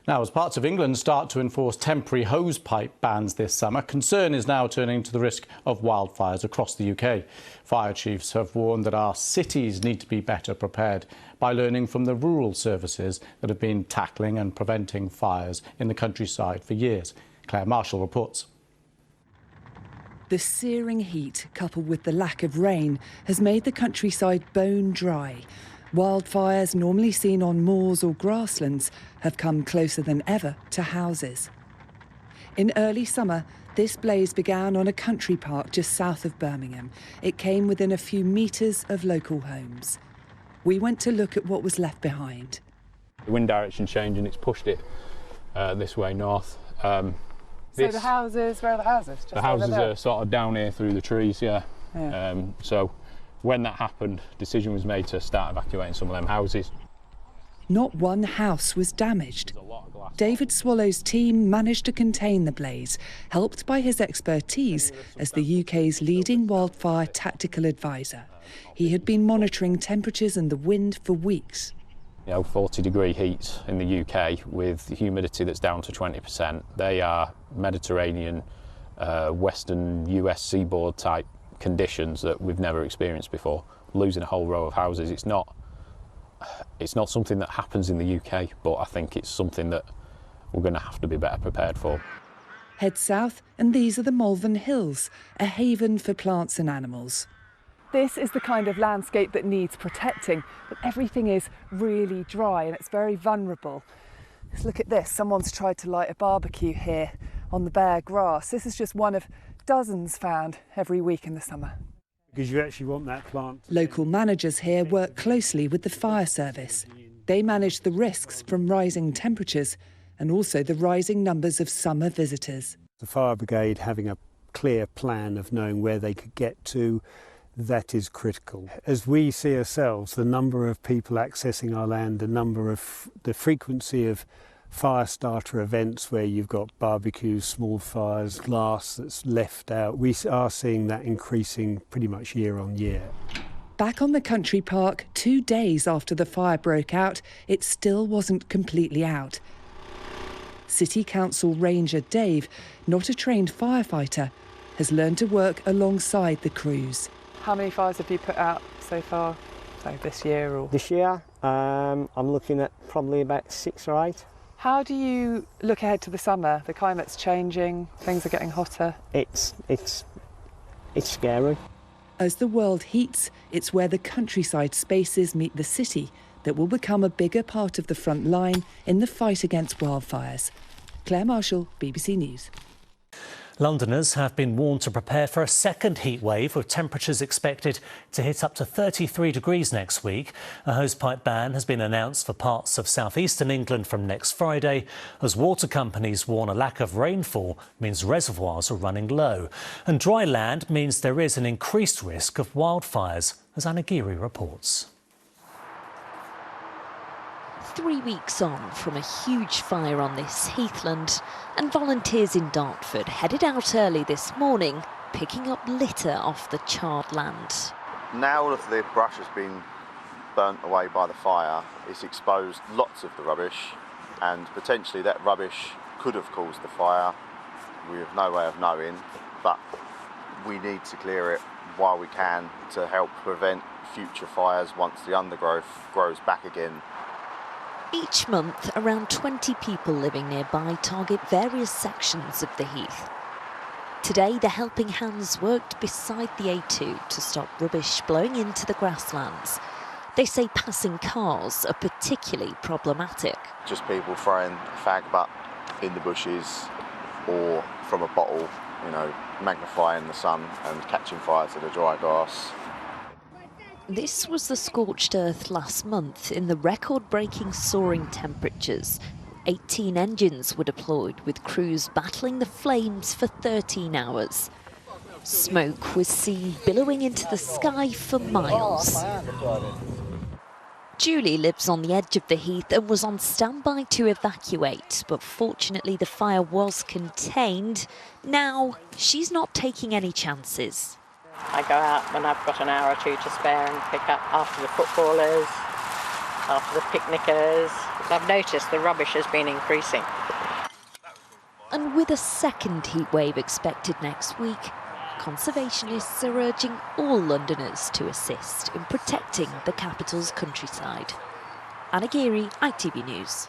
Now, as parts of England start to enforce temporary hosepipe bans this summer, concern is now turning to the risk of wildfires across the UK. Fire chiefs have warned that our cities need to be better prepared by learning from the rural services that have been tackling and preventing fires in the countryside for years. Claire Marshall reports. The searing heat, coupled with the lack of rain, has made the countryside bone dry. Wildfires, normally seen on moors or grasslands, have come closer than ever to houses. In early summer, this blaze began on a country park just south of Birmingham. It came within a few metres of local homes. We went to look at what was left behind. The wind direction changed and it's pushed it this way north. So the houses, where are the houses? Just the houses are sort of down here through the trees, yeah. So when that happened, decision was made to start evacuating some of them houses. Not one house was damaged. David Swallow's team managed to contain the blaze, helped by his expertise as the UK's leading wildfire tactical advisor. He had been monitoring temperatures and the wind for weeks. 40-degree heat in the UK with humidity that's down to 20%. They are Mediterranean, Western US seaboard type conditions that we've never experienced before. Losing a whole row of houses, it's not something that happens in the UK, but I think it's something that we're going to have to be better prepared for. Head south and these are the Malvern Hills, a haven for plants and animals. This is the kind of landscape that needs protecting, but everything is really dry and it's very vulnerable. Let's look at this. Someone's tried to light a barbecue here on the bare grass. This is just one of dozens found every week in the summer. Because you actually want that plant. Local managers here work closely with the fire service. They manage the risks from rising temperatures and also the rising numbers of summer visitors. The fire brigade having a clear plan of knowing where they could get to, that is critical. As we see ourselves, the number of people accessing our land, the frequency of fire starter events where you've got barbecues, small fires, glass that's left out, we are seeing that increasing pretty much year on year. Back on the country park, 2 days after the fire broke out, it still wasn't completely out. City Council Ranger Dave, not a trained firefighter, has learned to work alongside the crews. How many fires have you put out so far, so this year? Or This year, I'm looking at probably about 6 or 8. how do you look ahead to the summer? The climate's changing, things are getting hotter. It's scary. As the world heats, it's where the countryside spaces meet the city that will become a bigger part of the front line in the fight against wildfires. Claire Marshall, BBC News. Londoners have been warned to prepare for a second heat wave with temperatures expected to hit up to 33 degrees next week. A hosepipe ban has been announced for parts of southeastern England from next Friday, as water companies warn a lack of rainfall means reservoirs are running low. And dry land means there is an increased risk of wildfires, as Anna Geary reports. 3 weeks on from a huge fire on this heathland, and volunteers in Dartford headed out early this morning, picking up litter off the charred land. Now all of the brush has been burnt away by the fire, it's exposed lots of the rubbish, and potentially that rubbish could have caused the fire. We have no way of knowing, but we need to clear it while we can to help prevent future fires once the undergrowth grows back again. Each month, around 20 people living nearby target various sections of the heath. Today, the helping hands worked beside the A2 to stop rubbish blowing into the grasslands. They say passing cars are particularly problematic. Just people throwing a fag butt in the bushes or from a bottle, magnifying the sun and catching fire to the dry grass. This was the scorched earth last month in the record-breaking soaring temperatures. 18 engines were deployed with crews battling the flames for 13 hours. Smoke was seen billowing into the sky for miles. Julie lives on the edge of the heath and was on standby to evacuate, but fortunately the fire was contained. Now she's not taking any chances. I go out when I've got an hour or two to spare and pick up after the footballers, after the picnickers. I've noticed the rubbish has been increasing. And with a second heatwave expected next week, conservationists are urging all Londoners to assist in protecting the capital's countryside. Anna Geary, ITV News.